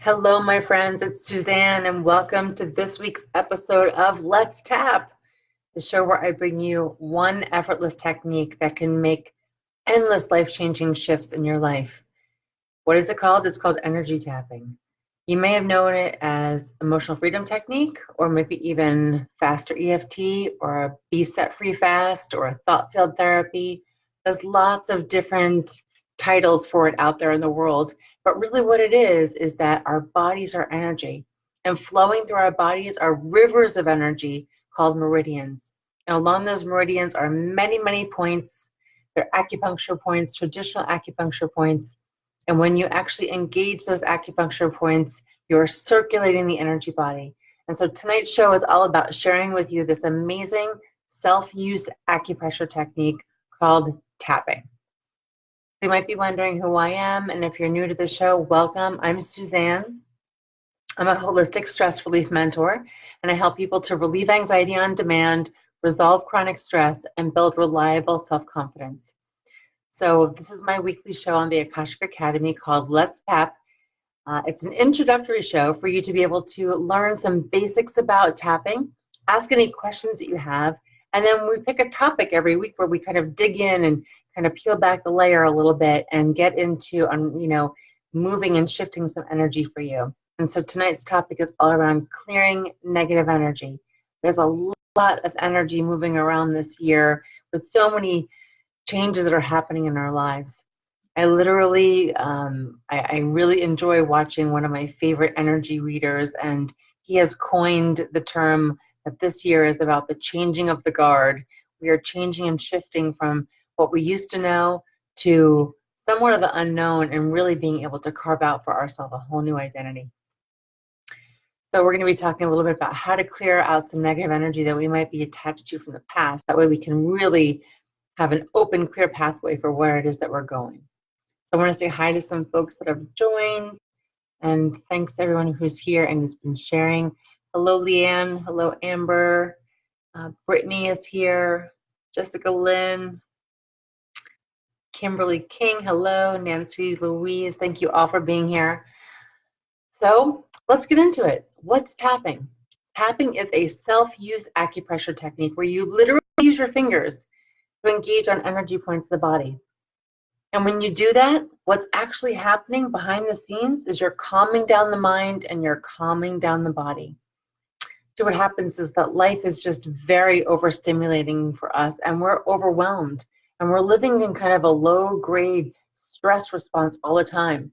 Hello, my friends. It's Suzanne, and welcome to this week's episode of Let's Tap, the show where I bring you one effortless technique that can make endless life-changing shifts in your life. What is it called? It's called energy tapping. You may have known it as emotional freedom technique, or maybe even faster EFT, or a be set free fast, or a thought field therapy. There's lots of different titles for it out there in the world. But really, what it is that our bodies are energy, and flowing through our bodies are rivers of energy called meridians. And along those meridians are many, many points. They're acupuncture points, traditional acupuncture points. And when you actually engage those acupuncture points, you're circulating the energy body. And so tonight's show is all about sharing with you this amazing self-use acupressure technique called tapping. You might be wondering who I am, and if you're new to the show, welcome. I'm Suzanne. I'm a holistic stress relief mentor, and I help people to relieve anxiety on demand, resolve chronic stress, and build reliable self-confidence. So this is my weekly show on the Akashic Academy called Let's Tap. It's an introductory show for you to be able to learn some basics about tapping, ask any questions that you have, and then we pick a topic every week where we kind of dig in and kind of peel back the layer a little bit and get into, moving and shifting some energy for you. And so tonight's topic is all around clearing negative energy. There's a lot of energy moving around this year with so many changes that are happening in our lives. I literally, I really enjoy watching one of my favorite energy readers, and he has coined the term that this year is about the changing of the guard. We are changing and shifting from what we used to know to somewhat of the unknown and really being able to carve out for ourselves a whole new identity. So we're going to be talking a little bit about how to clear out some negative energy that we might be attached to from the past. That way we can really have an open, clear pathway for where it is that we're going. So I want to say hi to some folks that have joined, and thanks to everyone who's here and has been sharing. Hello, Leanne. Hello, Amber. Brittany is here. Jessica Lynn. Kimberly King. Hello, Nancy Louise. Thank you all for being here. So let's get into it. What's tapping? Tapping is a self-use acupressure technique where you literally use your fingers to engage on energy points of the body. And when you do that, what's actually happening behind the scenes is you're calming down the mind and you're calming down the body. So what happens is that life is just very overstimulating for us, and we're overwhelmed, and we're living in kind of a low-grade stress response all the time.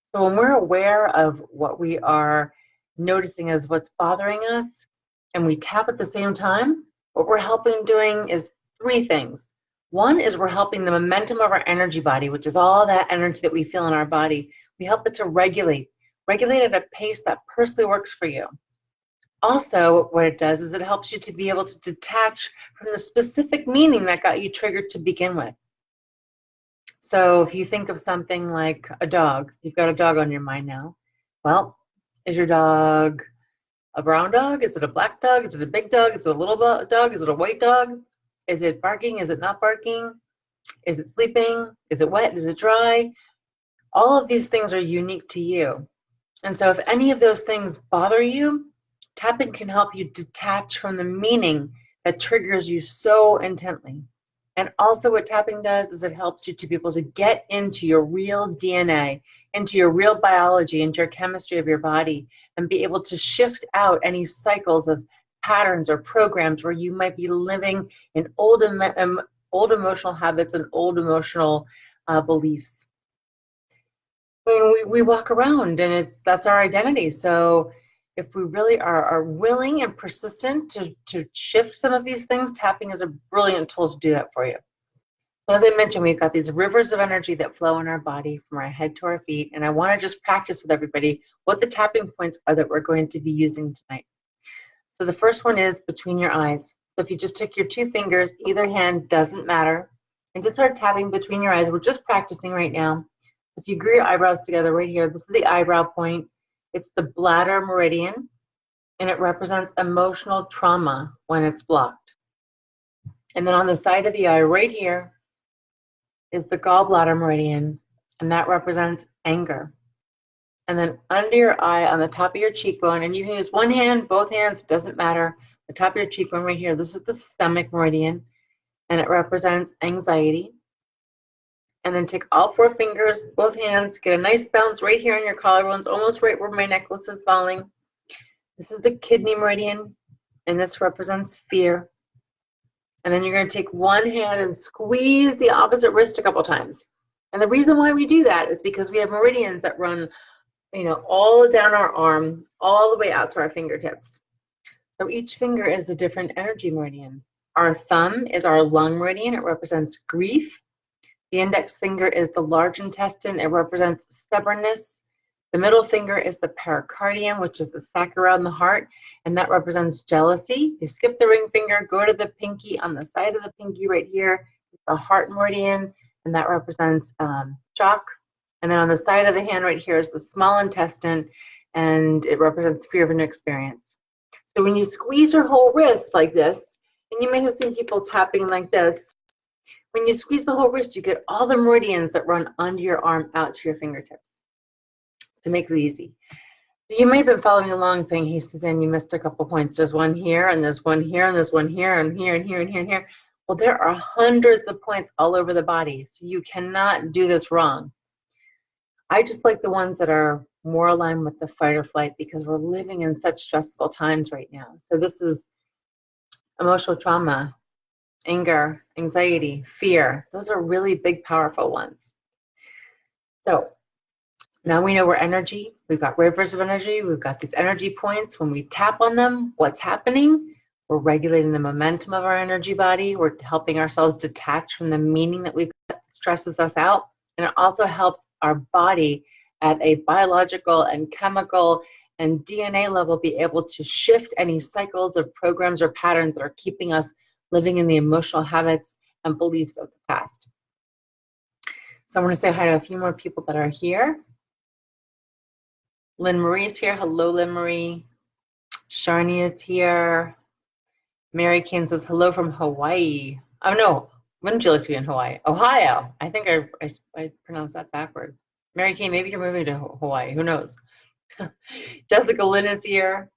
So when we're aware of what we are noticing as what's bothering us, and we tap at the same time, what we're helping doing is three things. One is we're helping the momentum of our energy body, which is all that energy that we feel in our body. We help it to regulate at a pace that personally works for you. Also, what it does is it helps you to be able to detach from the specific meaning that got you triggered to begin with. So if you think of something like a dog, you've got a dog on your mind now. Well, is your dog a brown dog? Is it a black dog? Is it a big dog? Is it a little dog? Is it a white dog? Is it barking? Is it not barking? Is it sleeping? Is it wet? Is it dry? All of these things are unique to you. And so if any of those things bother you, tapping can help you detach from the meaning that triggers you so intently. And also what tapping does is it helps you to be able to get into your real DNA, into your real biology, into your chemistry of your body, and be able to shift out any cycles of patterns or programs where you might be living in old emotional habits and old emotional beliefs. I mean, we walk around and that's our identity. So if we really are willing and persistent to shift some of these things, tapping is a brilliant tool to do that for you. So as I mentioned, we've got these rivers of energy that flow in our body from our head to our feet. And I want to just practice with everybody what the tapping points are that we're going to be using tonight. So the first one is between your eyes. So if you just took your two fingers, either hand, doesn't matter, and just start tapping between your eyes. We're just practicing right now. If you glue your eyebrows together right here, this is the eyebrow point. It's the bladder meridian, and it represents emotional trauma when it's blocked. And then on the side of the eye right here is the gallbladder meridian, and that represents anger. and then under your eye on the top of your cheekbone, and you can use one hand, both hands, doesn't matter. The top of your cheekbone right here, this is the stomach meridian, and it represents anxiety. And then take all 4 fingers, both hands, get a nice bounce right here on your collarbones, almost right where my necklace is falling. This is the kidney meridian, and this represents fear. And then you're going to take one hand and squeeze the opposite wrist a couple times. And the reason why we do that is because we have meridians that run, all down our arm, all the way out to our fingertips. So each finger is a different energy meridian. Our thumb is our lung meridian. It represents grief. The index finger is the large intestine. It represents stubbornness. The middle finger is the pericardium, which is the sac around the heart, and that represents jealousy. You skip the ring finger, go to the pinky. On the side of the pinky right here, the heart meridian, and that represents shock. And then on the side of the hand right here is the small intestine, and it represents fear of a new experience. So when you squeeze your whole wrist like this, and you may have seen people tapping like this, when you squeeze the whole wrist, you get all the meridians that run under your arm out to your fingertips. To make it easy. So you may have been following along saying, hey, Suzanne, you missed a couple points. There's one here, and there's one here, and there's one here, and here, and here, and here, and here. Well, there are hundreds of points all over the body, so you cannot do this wrong. I just like the ones that are more aligned with the fight or flight because we're living in such stressful times right now. So this is emotional trauma, anger, anxiety, fear. Those are really big, powerful ones. So now we know we're energy. We've got rivers of energy. We've got these energy points. When we tap on them, what's happening? We're regulating the momentum of our energy body. We're helping ourselves detach from the meaning that we've got that stresses us out. And it also helps our body at a biological and chemical and DNA level be able to shift any cycles of programs or patterns that are keeping us living in the emotional habits and beliefs of the past. So I want to say hi to a few more people that are here. Lynn Marie's here. Hello, Lynn Marie. Sharni is here. Mary Kane says hello from Hawaii. Oh no, wouldn't you like to be in Hawaii? Ohio. I think I pronounced that backward. Mary Kane, maybe you're moving to Hawaii. Who knows? Jessica Lynn is here.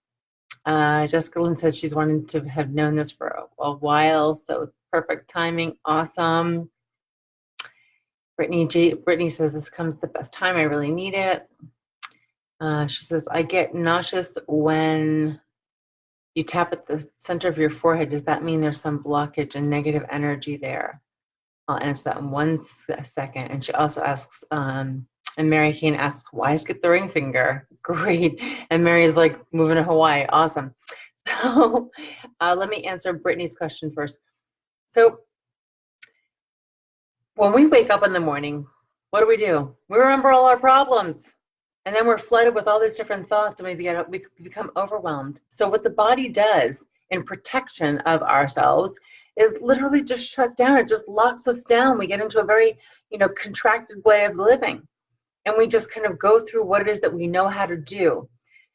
Jessica Lynn said she's wanted to have known this for a while, so perfect timing. Awesome. Brittany says this comes at the best time. I really need it. She says, I get nauseous when you tap at the center of your forehead. Does that mean there's some blockage and negative energy there? I'll answer that in 1 second. And she also asks, and Mary Kane asks, why skip the ring finger? Great. And Mary's like, moving to Hawaii. Awesome. So let me answer Brittany's question first. So when we wake up in the morning, what do? We remember all our problems. And then we're flooded with all these different thoughts, and we become overwhelmed. So what the body does in protection of ourselves is literally just shut down. It just locks us down. We get into a very, contracted way of living. And we just kind of go through what it is that we know how to do.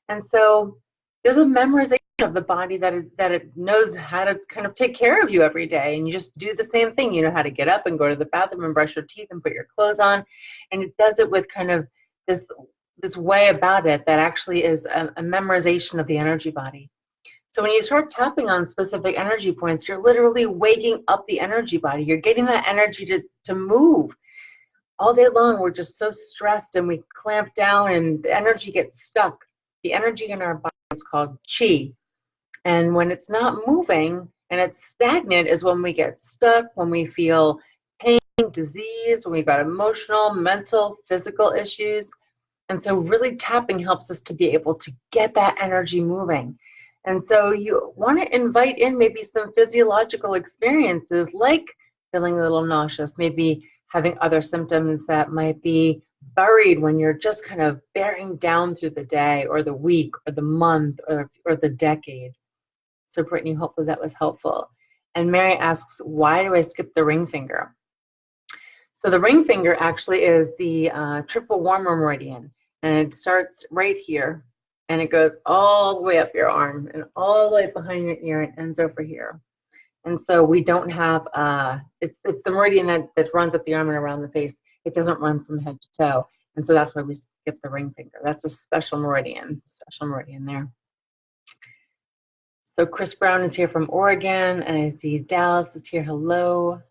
And so there's a memorization of the body that it knows how to kind of take care of you every day. And you just do the same thing. You know how to get up and go to the bathroom and brush your teeth and put your clothes on. And it does it with kind of this way about it that actually is a memorization of the energy body. So when you start tapping on specific energy points, you're literally waking up the energy body. You're getting that energy to move. All day long, we're just so stressed and we clamp down and the energy gets stuck. The energy in our body is called chi. And when it's not moving and it's stagnant is when we get stuck, when we feel pain, disease, when we've got emotional, mental, physical issues. And so really tapping helps us to be able to get that energy moving. And so you want to invite in maybe some physiological experiences like feeling a little nauseous, maybe having other symptoms that might be buried when you're just kind of bearing down through the day or the week or the month or the decade. So Brittany, hopefully that was helpful. And Mary asks, why do I skip the ring finger? So the ring finger actually is the triple warmer meridian. And it starts right here, and it goes all the way up your arm and all the way behind your ear and ends over here. And so we don't have, it's the meridian that runs up the arm and around the face. It doesn't run from head to toe. And so that's why we skip skip the ring finger. That's a special meridian there. So Chris Brown is here from Oregon, and I see Dallas is here. Hello.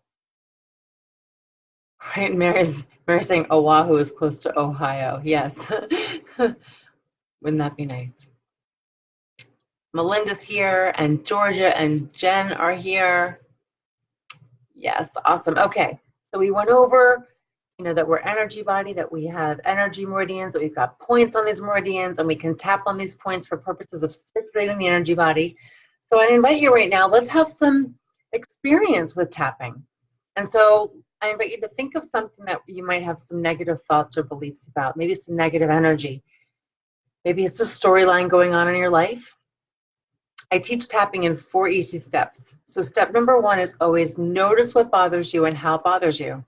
Right, Mary's saying Oahu is close to Ohio. Yes. Wouldn't that be nice? Melinda's here, and Georgia and Jen are here. Yes, awesome. Okay, so we went over, that we're energy body, that we have energy meridians, that we've got points on these meridians, and we can tap on these points for purposes of circulating the energy body. So I invite you right now, let's have some experience with tapping. And so I invite you to think of something that you might have some negative thoughts or beliefs about, maybe some negative energy. Maybe it's a storyline going on in your life. I teach tapping in 4 easy steps. So step number 1 is always notice what bothers you and how it bothers you.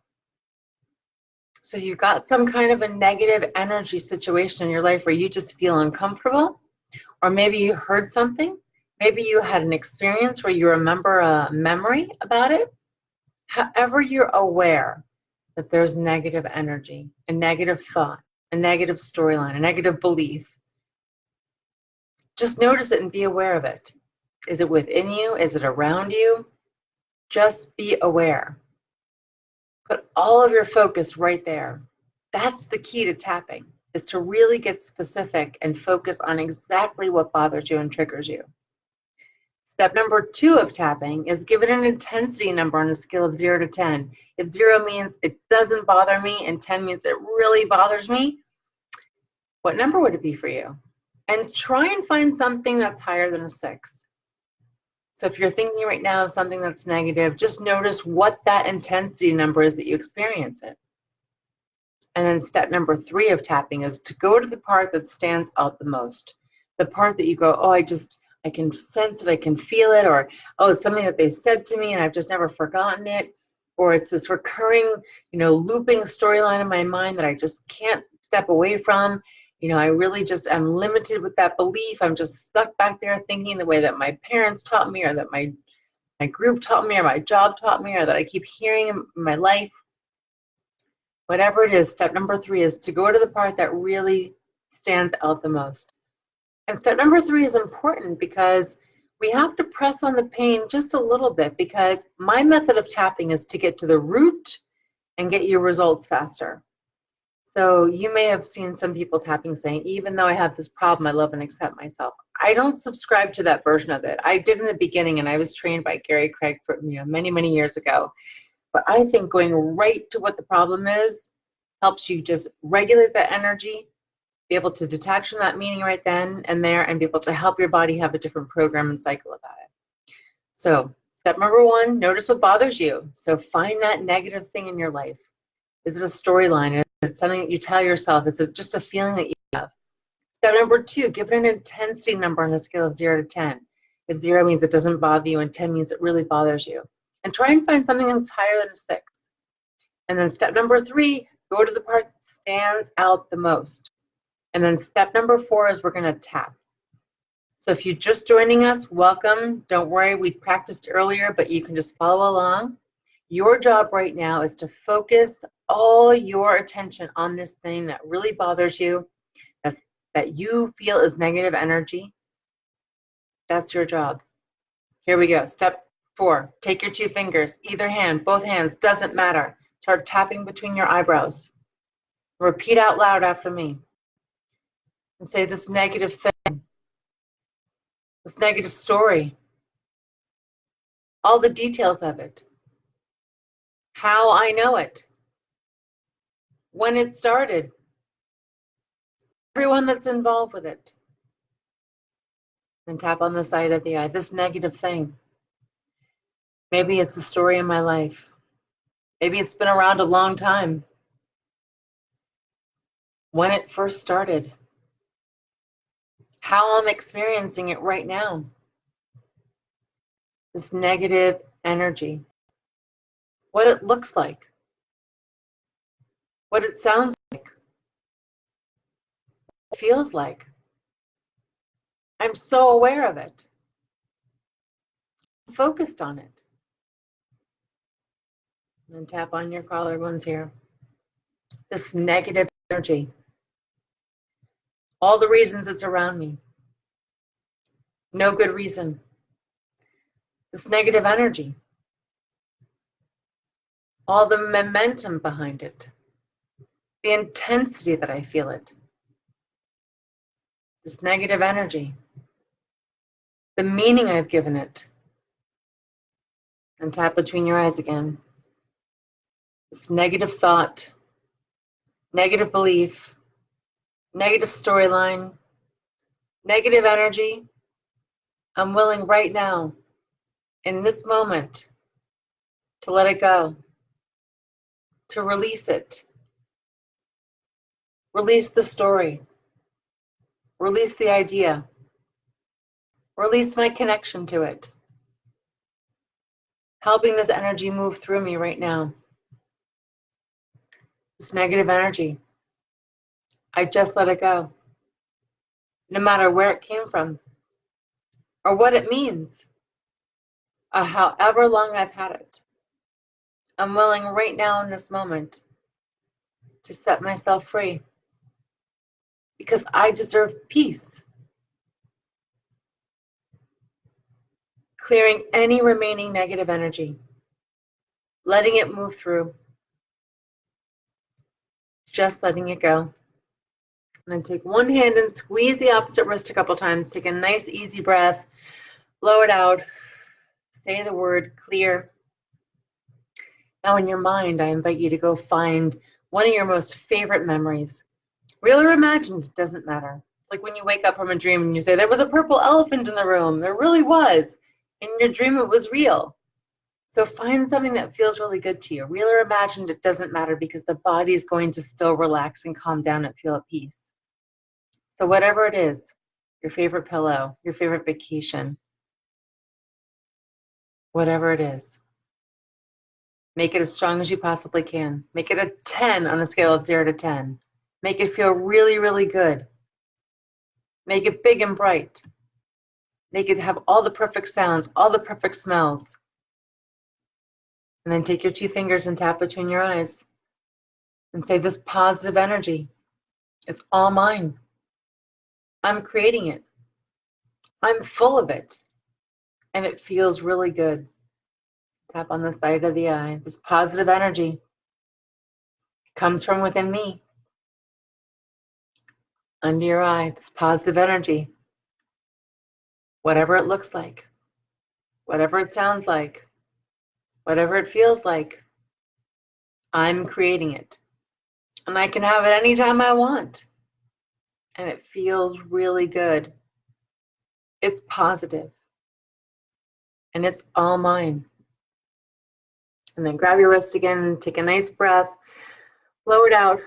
So you've got some kind of a negative energy situation in your life where you just feel uncomfortable, or maybe you heard something, maybe you had an experience where you remember a memory about it. However, you're aware that there's negative energy, a negative thought, a negative storyline, a negative belief. Just notice it and be aware of it. Is it within you? Is it around you? Just be aware. Put all of your focus right there. That's the key to tapping, is to really get specific and focus on exactly what bothers you and triggers you. Step number 2 of tapping is give it an intensity number on a scale of 0 to 10. If 0 means it doesn't bother me and 10 means it really bothers me, what number would it be for you? And try and find something that's higher than a 6. So if you're thinking right now of something that's negative, just notice what that intensity number is that you experience it. And then step number 3 of tapping is to go to the part that stands out the most. The part that you go, oh, I can sense it, I can feel it, or, oh, it's something that they said to me and I've just never forgotten it, or it's this recurring, looping storyline in my mind that I just can't step away from. I really just am limited with that belief. I'm just stuck back there thinking the way that my parents taught me, or that my group taught me, or my job taught me, or that I keep hearing in my life. Whatever it is, step number 3 is to go to the part that really stands out the most. And step number 3 is important because we have to press on the pain just a little bit, because my method of tapping is to get to the root and get your results faster. So you may have seen some people tapping saying, even though I have this problem, I love and accept myself. I don't subscribe to that version of it. I did in the beginning, and I was trained by Gary Craig for many, many years ago. But I think going right to what the problem is helps you just regulate that energy, be able to detach from that meaning right then and there, and be able to help your body have a different program and cycle about it. So step number 1, notice what bothers you. So find that negative thing in your life. Is it a storyline? Is it something that you tell yourself? Is it just a feeling that you have? Step number 2, give it an intensity number on a scale of 0 to 10. If 0 means it doesn't bother you and 10 means it really bothers you. And try and find something that's higher than a 6. And then step number 3, go to the part that stands out the most. And then step number 4 is we're going to tap. So if you're just joining us, welcome. Don't worry, we practiced earlier, but you can just follow along. Your job right now is to focus all your attention on this thing that really bothers you, that you feel is negative energy. That's your job. Here we go. Step 4, take your 2 fingers, either hand, both hands, doesn't matter. Start tapping between your eyebrows. Repeat out loud after me. And say this negative thing, this negative story, all the details of it, how I know it, when it started, everyone that's involved with it. Then tap on the side of the eye, this negative thing. Maybe it's a story in my life. Maybe it's been around a long time. When it first started. How I'm experiencing it right now. This negative energy. What it looks like. What it sounds like. What it feels like. I'm so aware of it. I'm focused on it. And tap on your collarbones here. This negative energy. all the reasons it's around me. No good reason. This negative energy, all the momentum behind it, the intensity that I feel it, this negative energy, the meaning I've given it. And tap between your eyes again. This negative thought, negative belief, negative storyline, negative energy, I'm willing right now, in this moment, to let it go, to release it. Release the story. Release the idea. Release my connection to it. Helping this energy move through me right now. This negative energy, I just let it go. No matter where it came from or what it means, or however long I've had it. I'm willing right now in this moment to set myself free because I deserve peace. Clearing any remaining negative energy, letting it move through, just letting it go. And then take one hand and squeeze the opposite wrist a couple times. Take a nice easy breath, blow it out, say the word clear. Now in your mind, I invite you to go find one of your most favorite memories. Real or imagined, it doesn't matter. It's like when you wake up from a dream and you say, there was a purple elephant in the room. There really was. In your dream, it was real. So find something that feels really good to you. Real or imagined, it doesn't matter because the body is going to still relax and calm down and feel at peace. So whatever it is, your favorite pillow, your favorite vacation, whatever it is, make it as strong as you possibly can. Make it a 10 on a scale of 0 to 10. Make it feel really, really good. Make it big and bright. Make it have all the perfect sounds, all the perfect smells. And then take your 2 fingers and tap between your eyes and say, this positive energy is all mine. I'm creating it. I'm full of it. And it feels really good. Tap on the side of the eye. This positive energy comes from within me. Under your eye, this positive energy. Whatever it looks like, whatever it sounds like, whatever it feels like, I'm creating it. And I can have it anytime I want. And it feels really good. It's positive. And it's all mine. And then grab your wrist again and take a nice breath. Blow it out.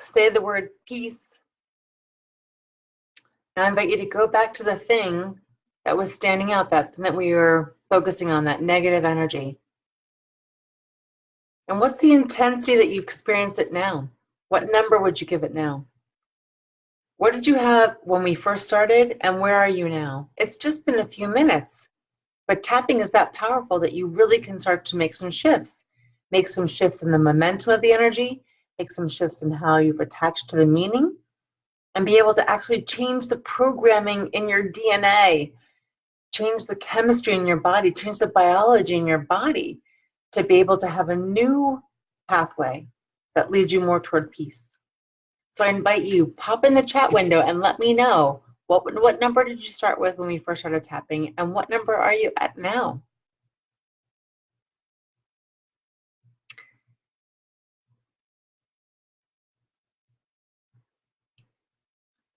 Say the word peace. Now I invite you to go back to the thing that was standing out, that thing that we were focusing on, that negative energy. And what's the intensity that you experience it now? What number would you give it now? What did you have when we first started, and where are you now? It's just been a few minutes, but tapping is that powerful that you really can start to make some shifts. Make some shifts in the momentum of the energy, make some shifts in how you've attached to the meaning, and be able to actually change the programming in your DNA, change the chemistry in your body, change the biology in your body to be able to have a new pathway that leads you more toward peace. So I invite you, pop in the chat window and let me know what number did you start with when we first started tapping, and what number are you at now?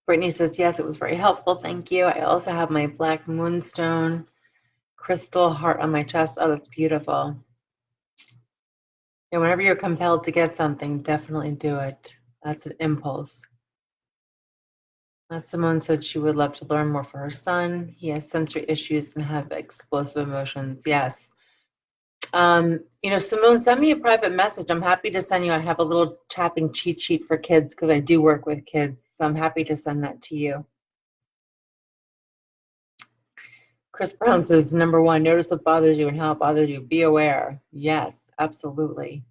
Brittany says, yes, it was very helpful. Thank you. I also have my black moonstone crystal heart on my chest. Oh, that's beautiful. Yeah, whenever you're compelled to get something, definitely do it. That's an impulse. Simone said she would love to learn more for her son. He has sensory issues and have explosive emotions. Yes. Simone, send me a private message. I'm happy to send you. I have a little tapping cheat sheet for kids because I do work with kids. So I'm happy to send that to you. Chris Brown says, number 1, notice what bothers you and how it bothers you. Be aware. Yes, absolutely.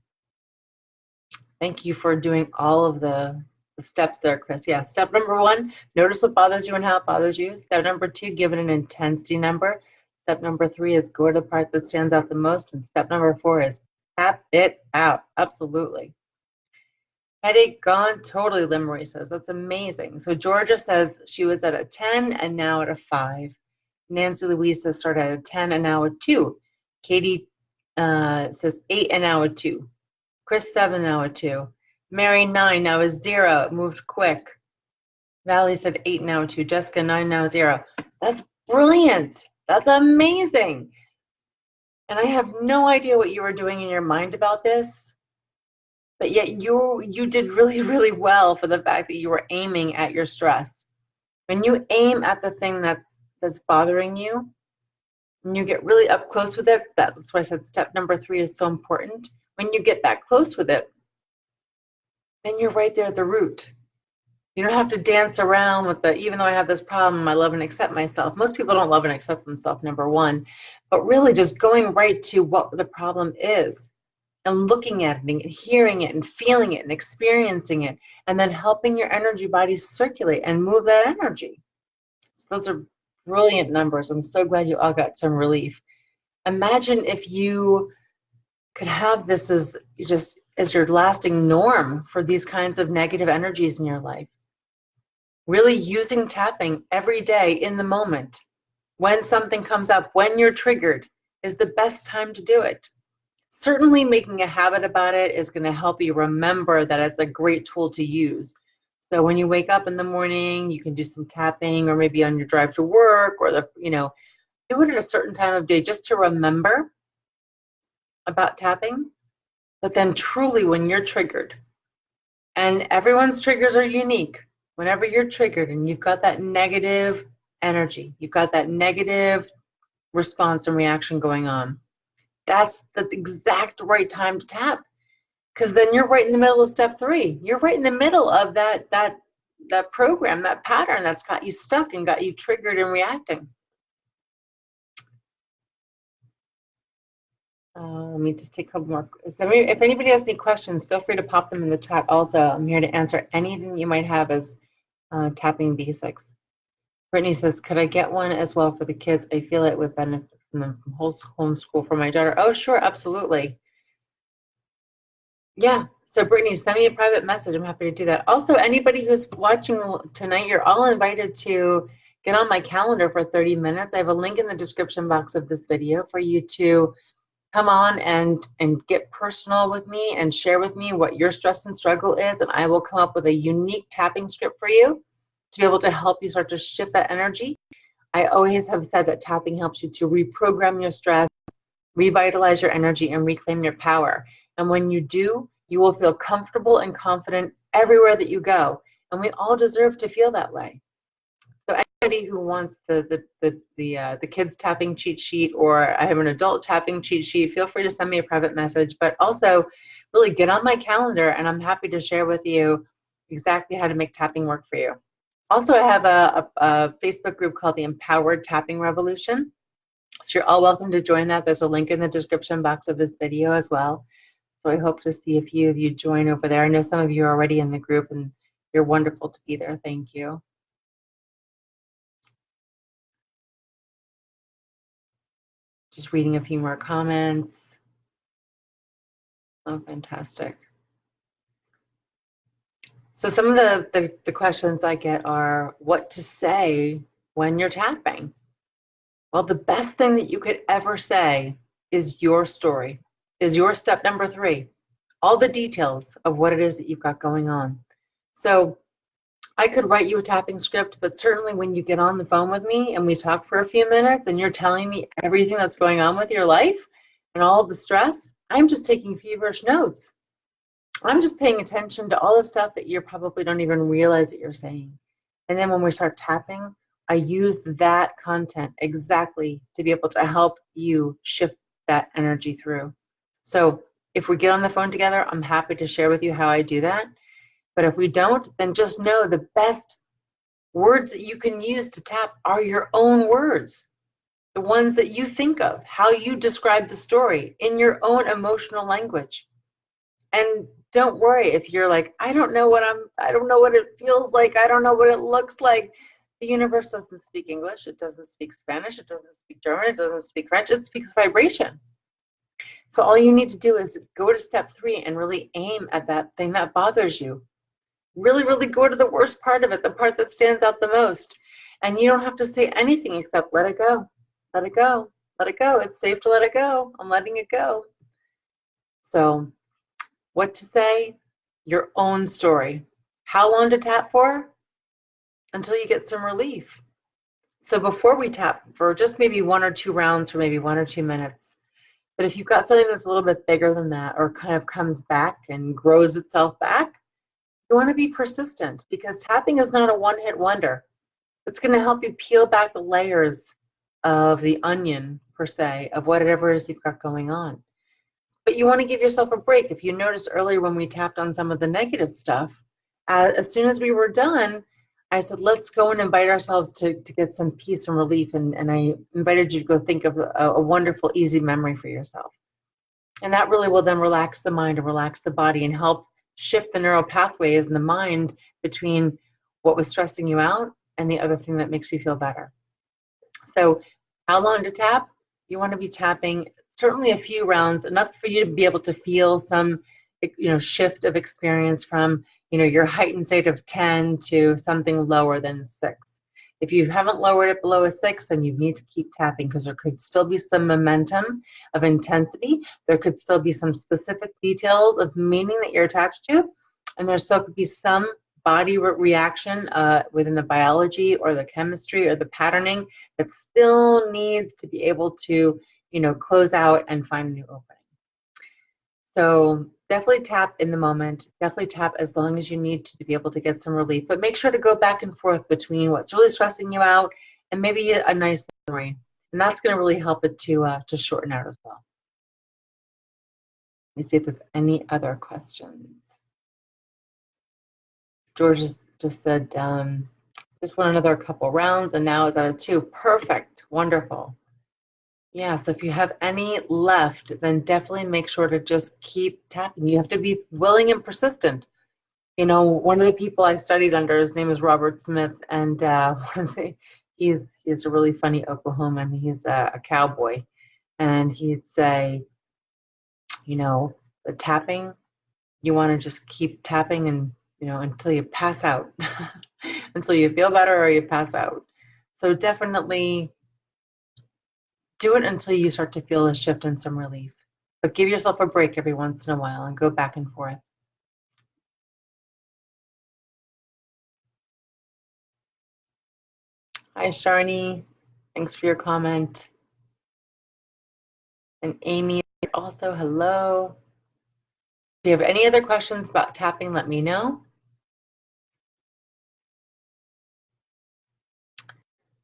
Thank you for doing all of the steps there, Chris. Yeah, step number 1, notice what bothers you and how it bothers you. Step number 2, give it an intensity number. Step number 3 is go to the part that stands out the most. And step number 4 is tap it out. Absolutely. Headache gone, totally, Lynn Marie says. That's amazing. So Georgia says she was at a 10 and now at a 5. Nancy Louise says started at a 10 and now at 2. Katie says 8 and now at 2. Chris 7 now at 2. Mary 9 now is 0. It moved quick. Valley said 8 now at 2. Jessica 9 now 0. That's brilliant. That's amazing. And I have no idea what you were doing in your mind about this, but yet you did really, really well for the fact that you were aiming at your stress. When you aim at the thing that's bothering you, and you get really up close with it, that's why I said step number 3 is so important. When you get that close with it, then you're right there at the root. You don't have to dance around with the, even though I have this problem, I love and accept myself. Most people don't love and accept themselves, number 1, but really just going right to what the problem is and looking at it and hearing it and feeling it and experiencing it, and then helping your energy bodies circulate and move that energy. So those are brilliant numbers. I'm so glad you all got some relief. Imagine if you could have this as your lasting norm for these kinds of negative energies in your life. Really using tapping every day in the moment. When something comes up, when you're triggered, is the best time to do it. Certainly making a habit about it is going to help you remember that it's a great tool to use. So when you wake up in the morning, you can do some tapping, or maybe on your drive to work, or do it at a certain time of day just to remember about tapping. But then truly when you're triggered, and everyone's triggers are unique, whenever you're triggered and you've got that negative energy, you've got that negative response and reaction going on, that's the exact right time to tap, because then you're right in the middle of step 3. You're right in the middle of that program, that pattern that's got you stuck and got you triggered and reacting. Let me just take a couple more. So if anybody has any questions, feel free to pop them in the chat also. I'm here to answer anything you might have as tapping basics. Brittany says, could I get one as well for the kids? I feel it would benefit from the whole homeschool for my daughter. Oh, sure, absolutely. Yeah, so Brittany, send me a private message. I'm happy to do that. Also, anybody who's watching tonight, you're all invited to get on my calendar for 30 minutes. I have a link in the description box of this video for you to come on and get personal with me and share with me what your stress and struggle is, and I will come up with a unique tapping script for you to be able to help you start to shift that energy. I always have said that tapping helps you to reprogram your stress, revitalize your energy, and reclaim your power. And when you do, you will feel comfortable and confident everywhere that you go. And we all deserve to feel that way. So anybody who wants the kids tapping cheat sheet, or I have an adult tapping cheat sheet, feel free to send me a private message. But also, really get on my calendar, and I'm happy to share with you exactly how to make tapping work for you. Also, I have a Facebook group called the Empowered Tapping Revolution. So you're all welcome to join that. There's a link in the description box of this video as well. So I hope to see a few of you join over there. I know some of you are already in the group, and you're wonderful to be there. Thank you. Just reading a few more comments. Oh, fantastic. So some of the questions I get are what to say when you're tapping. Well, the best thing that you could ever say is your story, is your step number 3, all the details of what it is that you've got going on. So I could write you a tapping script, but certainly when you get on the phone with me and we talk for a few minutes and you're telling me everything that's going on with your life and all of the stress, I'm just taking feverish notes. I'm just paying attention to all the stuff that you probably don't even realize that you're saying. And then when we start tapping, I use that content exactly to be able to help you shift that energy through. So if we get on the phone together, I'm happy to share with you how I do that. But if we don't, then just know the best words that you can use to tap are your own words. The ones that you think of, how you describe the story in your own emotional language. And don't worry if you're like, I don't know what it feels like. I don't know what it looks like. The universe doesn't speak English. It doesn't speak Spanish. It doesn't speak German. It doesn't speak French. It speaks vibration. So all you need to do is go to step 3 and really aim at that thing that bothers you. Really, really go to the worst part of it, the part that stands out the most. And you don't have to say anything except let it go. Let it go. Let it go. It's safe to let it go. I'm letting it go. So what to say? Your own story. How long to tap for? Until you get some relief. So before we tap for just maybe 1 or 2 rounds for maybe 1 or 2 minutes, but if you've got something that's a little bit bigger than that or kind of comes back and grows itself back, you want to be persistent because tapping is not a one-hit wonder. It's going to help you peel back the layers of the onion, per se, of whatever it is you've got going on. But you want to give yourself a break. If you noticed earlier when we tapped on some of the negative stuff, as soon as we were done, I said, let's go and invite ourselves to get some peace and relief. And I invited you to go think of a wonderful, easy memory for yourself. And that really will then relax the mind and relax the body and help shift the neural pathways in the mind between what was stressing you out and the other thing that makes you feel better. So how long to tap? You want to be tapping certainly a few rounds, enough for you to be able to feel some, shift of experience from, your heightened state of 10 to something lower than 6. If you haven't lowered it below a 6, then you need to keep tapping because there could still be some momentum of intensity. There could still be some specific details of meaning that you're attached to. And there still could be some body reaction within the biology or the chemistry or the patterning that still needs to be able to, close out and find a new opening. So definitely tap in the moment. Definitely tap as long as you need to be able to get some relief. But make sure to go back and forth between what's really stressing you out and maybe a nice memory. And that's going to really help it to shorten out as well. Let me see if there's any other questions. George just said, just want another couple rounds, and now it's at a 2. Perfect. Wonderful. Yeah, so if you have any left, then definitely make sure to just keep tapping. You have to be willing and persistent. One of the people I studied under, his name is Robert Smith, and he's a really funny Oklahoman. He's a cowboy, and he'd say, the tapping, you want to just keep tapping and, until you pass out, until you feel better or you pass out. So definitely do it until you start to feel a shift and some relief. But give yourself a break every once in a while and go back and forth. Hi, Sharni. Thanks for your comment. And Amy also, hello. If you have any other questions about tapping, let me know.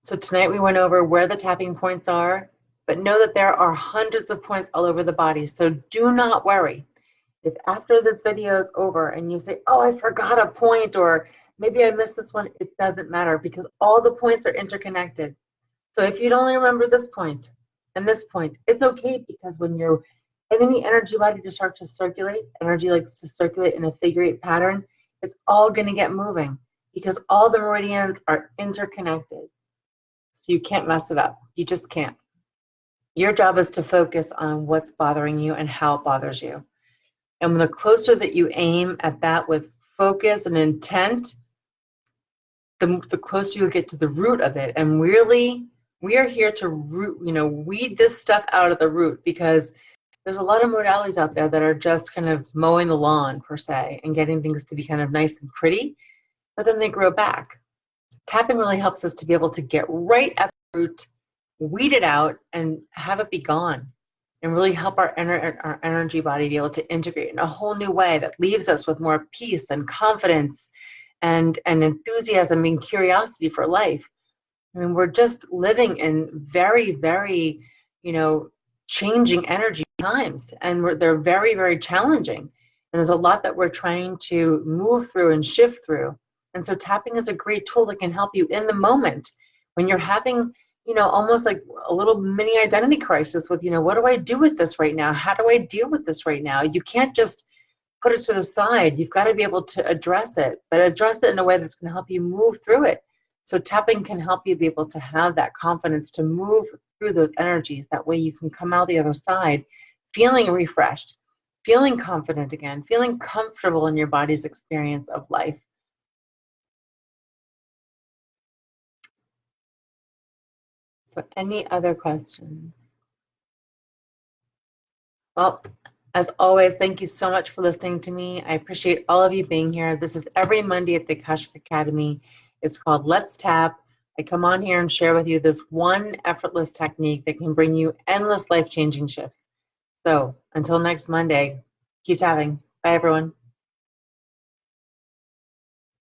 So tonight we went over where the tapping points are, but know that there are hundreds of points all over the body, so do not worry. If after this video is over and you say, oh, I forgot a point, or maybe I missed this one, it doesn't matter because all the points are interconnected. So if you'd only remember this point and this point, it's okay because when you're getting the energy body to start to circulate, energy likes to circulate in a figure 8 pattern, it's all going to get moving because all the meridians are interconnected. So you can't mess it up. You just can't. Your job is to focus on what's bothering you and how it bothers you. And the closer that you aim at that with focus and intent, the closer you'll get to the root of it. And really, we are here to weed this stuff out of the root because there's a lot of modalities out there that are just kind of mowing the lawn, per se, and getting things to be kind of nice and pretty, but then they grow back. Tapping really helps us to be able to get right at the root, weed it out, and have it be gone, and really help our energy body be able to integrate in a whole new way that leaves us with more peace and confidence and enthusiasm and curiosity for life. I mean, we're just living in very, very, changing energy times, and they're very, very challenging. And there's a lot that we're trying to move through and shift through. And so tapping is a great tool that can help you in the moment when you're having, almost like a little mini identity crisis with, what do I do with this right now? How do I deal with this right now? You can't just put it to the side. You've got to be able to address it, but address it in a way that's going to help you move through it. So tapping can help you be able to have that confidence to move through those energies. That way you can come out the other side feeling refreshed, feeling confident again, feeling comfortable in your body's experience of life. So any other questions? Well, as always, thank you so much for listening to me. I appreciate all of you being here. This is every Monday at the Akashic Academy. It's called Let's Tap. I come on here and share with you this one effortless technique that can bring you endless life-changing shifts. So until next Monday, keep tapping. Bye, everyone.